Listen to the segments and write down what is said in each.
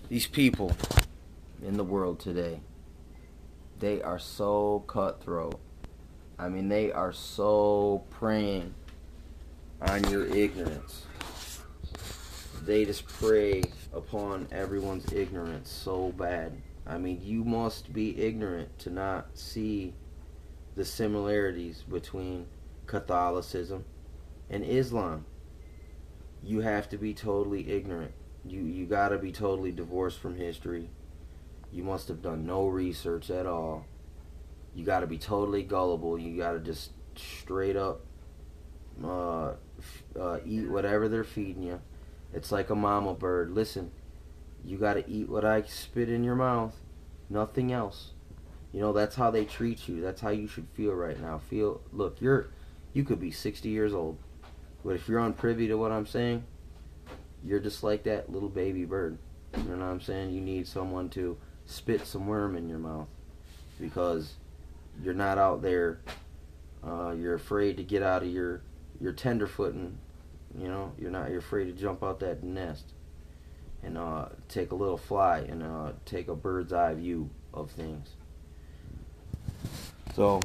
These people in the world today, they are so cutthroat. I mean, they are so preying on your ignorance. They just prey upon everyone's ignorance so bad. I mean, you must be ignorant to not see the similarities between Catholicism and Islam. You have to be totally ignorant. You gotta be totally divorced from history. You must have done no research at all. You gotta be totally gullible. You gotta just straight up eat whatever they're feeding you. It's like a mama bird. Listen, you gotta eat what I spit in your mouth. Nothing else. You know, that's how they treat you. That's how you should feel right now. Look, you could be 60 years old. But if you're unprivy to what I'm saying, you're just like that little baby bird. You know what I'm saying? You need someone to spit some worm in your mouth. Because you're not out there. You're afraid to get out of your tenderfooting. You know, you're afraid to jump out that nest and take a little fly and take a bird's eye view of things. So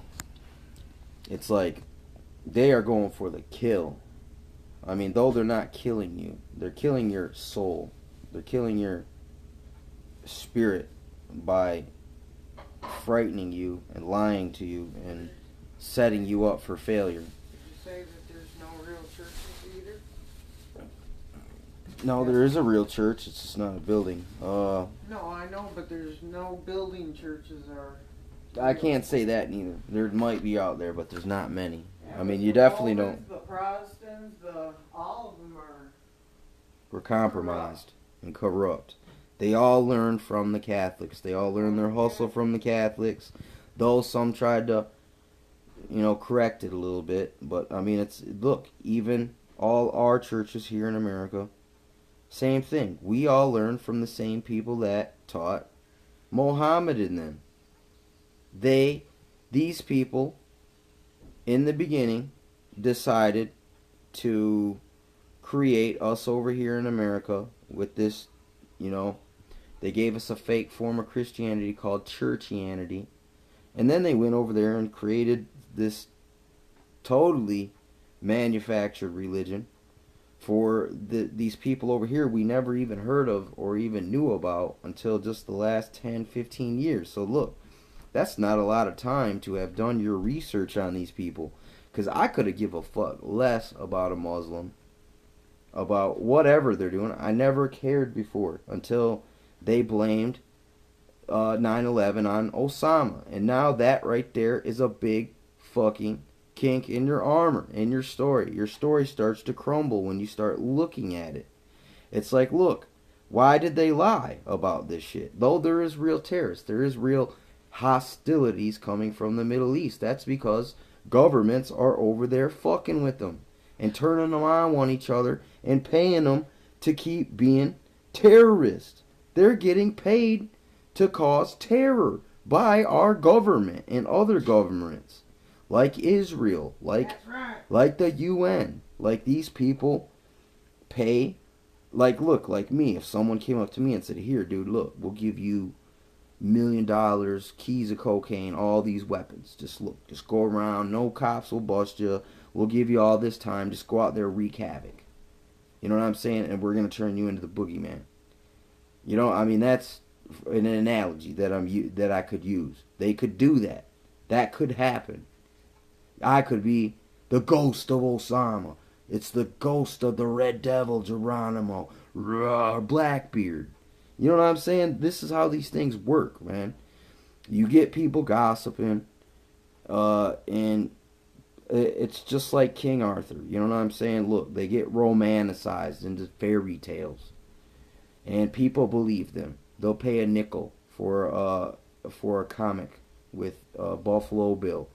it's like they are going for the kill. I mean, though they're not killing you, they're killing your soul. They're killing your spirit by frightening you and lying to you and setting you up for failure. Did you say that there's no real churches either? No, there is a real church. It's just not a building. No, I know, but there's no building churches or... I can't say that neither. There might be out there, but there's not many. I mean, you definitely don't. The Protestants, all of them are... We're compromised and corrupt. They all learned from the Catholics. They all learned their hustle from the Catholics. Though some tried to, correct it a little bit. But, I mean, look, even all our churches here in America, same thing. We all learned from the same people that taught Mohammed in them. These people, in the beginning, decided to create us over here in America with this, they gave us a fake form of Christianity called churchianity. And then they went over there and created this totally manufactured religion for these people over here we never even heard of or even knew about until just the last 10, 15 years. So look, that's not a lot of time to have done your research on these people. Because I could have give a fuck less about a Muslim, about whatever they're doing. I never cared before until they blamed 9/11 on Osama. And now that right there is a big fucking kink in your armor, in your story. Your story starts to crumble when you start looking at it. It's like, look, why did they lie about this shit? Though there is real terrorists, there is real hostilities coming from the Middle East. That's because governments are over there fucking with them and turning them on each other and paying them to keep being terrorists. They're getting paid to cause terror by our government and other governments like Israel, like the UN. Like these people pay, look, like me, if someone came up to me and said, here dude, look, we'll give you $1 million, keys of cocaine, all these weapons. Just go around. No cops will bust you. We'll give you all this time. Just go out there, wreak havoc. You know what I'm saying? And we're gonna turn you into the boogeyman. I mean, that's an analogy that I could use. They could do that. That could happen. I could be the ghost of Osama. It's the ghost of the Red Devil, Geronimo, Blackbeard. You know what I'm saying? This is how these things work, man. You get people gossiping, and it's just like King Arthur. You know what I'm saying? Look, they get romanticized into fairy tales, and people believe them. They'll pay a nickel for a comic with Buffalo Bill.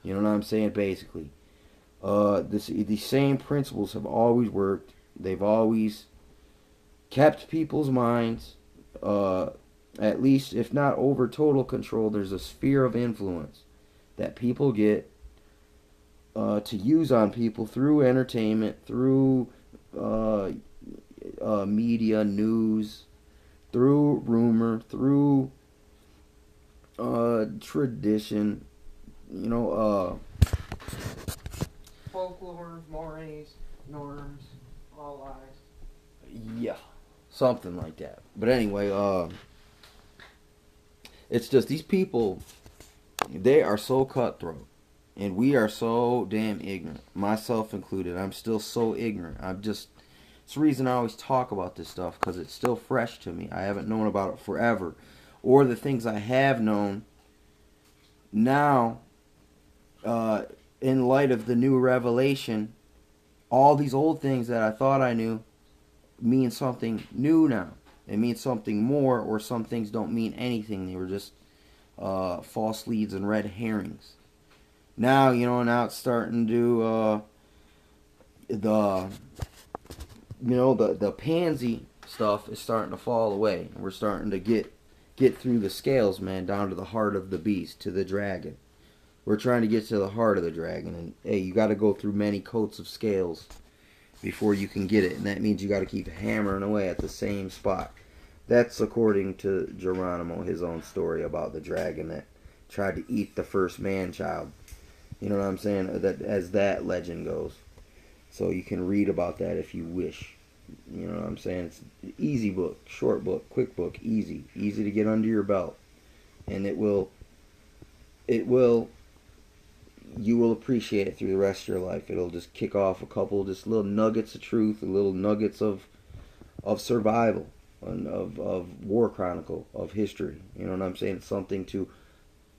You know what I'm saying? Basically, these same principles have always worked. They've always kept people's minds, at least if not over total control. There's a sphere of influence that people get to use on people through entertainment, through media, news, through rumor, through tradition, you know, Folklore, mores, norms, all lies. yeah, something like that. But anyway, it's just these people, they are so cutthroat. And we are so damn ignorant, myself included. I'm still so ignorant. It's the reason I always talk about this stuff, because it's still fresh to me. I haven't known about it forever. Or the things I have known now, in light of the new revelation, all these old things that I thought I knew mean something new now. It means something more, or some things don't mean anything. They were just false leads and red herrings. Now, now it's starting to the pansy stuff is starting to fall away. We're starting to get through the scales, man, down to the heart of the beast, to the dragon. We're trying to get to the heart of the dragon, and hey, you got to go through many coats of scales before you can get it, and that means you got to keep hammering away at the same spot. That's according to Geronimo, his own story about the dragon that tried to eat the first man-child. You know what I'm saying? That, as that legend goes. So you can read about that if you wish. You know what I'm saying? It's an easy book, short book, quick book, easy to get under your belt, and you will appreciate it through the rest of your life. It'll just kick off a couple just little nuggets of truth, little nuggets of survival, and of war chronicle, of history. You know what I'm saying? It's something to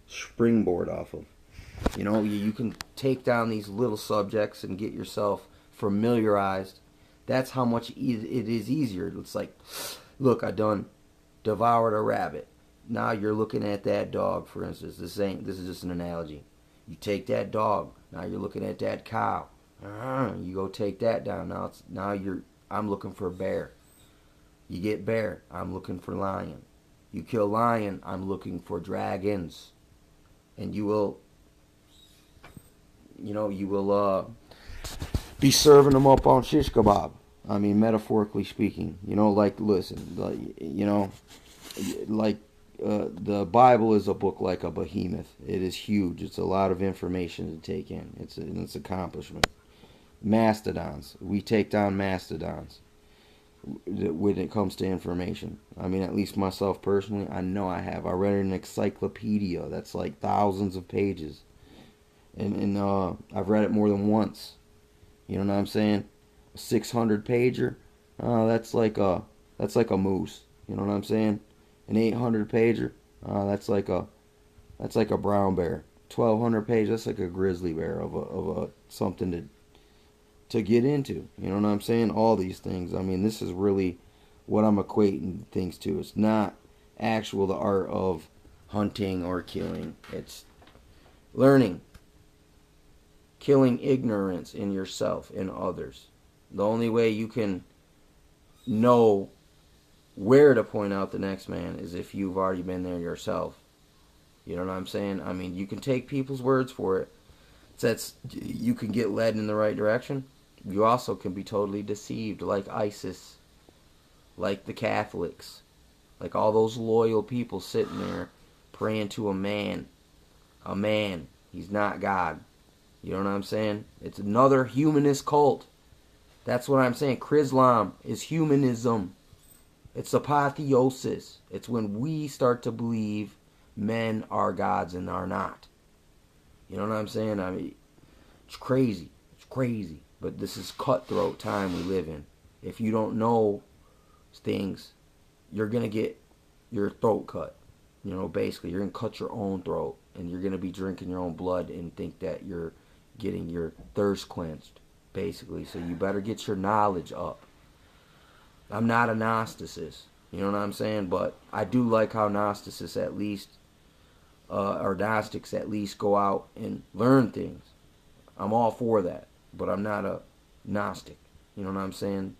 springboard off of. You can take down these little subjects and get yourself familiarized. That's how much it is easier. It's like, look, I done devoured a rabbit. Now you're looking at that dog, for instance. This is just an analogy. You take that dog. Now you're looking at that cow. You go take that down. I'm looking for a bear. You get bear. I'm looking for lion. You kill lion. I'm looking for dragons. And you will be serving them up on shish kebab. I mean, metaphorically speaking. Listen, the Bible is a book like a behemoth. It is huge. It's a lot of information to take in. It's an accomplishment. Mastodons. We take down mastodons when it comes to information. I mean, at least myself personally, I know I have. I read an encyclopedia that's like thousands of pages. And I've read it more than once. You know what I'm saying? A 600 pager, that's like a moose. You know what I'm saying? An 800 pager, that's like a brown bear. 1200 page, that's like a grizzly bear of a something to get into. You know what I'm saying? All these things. I mean, this is really what I'm equating things to. It's not the art of hunting or killing. It's learning. Killing ignorance in yourself and others. The only way you can know where to point out the next man is if you've already been there yourself. You know what I'm saying? I mean, you can take people's words for it. You can get led in the right direction. You also can be totally deceived, like ISIS, like the Catholics, like all those loyal people sitting there praying to a man. A man. He's not God. You know what I'm saying? It's another humanist cult. That's what I'm saying. Chrislam is humanism. It's ApothiNOsis. It's when we start to believe men are gods and are not. You know what I'm saying? I mean, it's crazy. It's crazy. But this is cutthroat time we live in. If you don't know things, you're going to get your throat cut. Basically, you're going to cut your own throat. And you're going to be drinking your own blood and think that you're getting your thirst quenched, basically. So you better get your knowledge up. I'm not a Gnosticist, you know what I'm saying? But I do like how Gnosticists at least, or Gnostics at least, go out and learn things. I'm all for that, but I'm not a Gnostic, you know what I'm saying?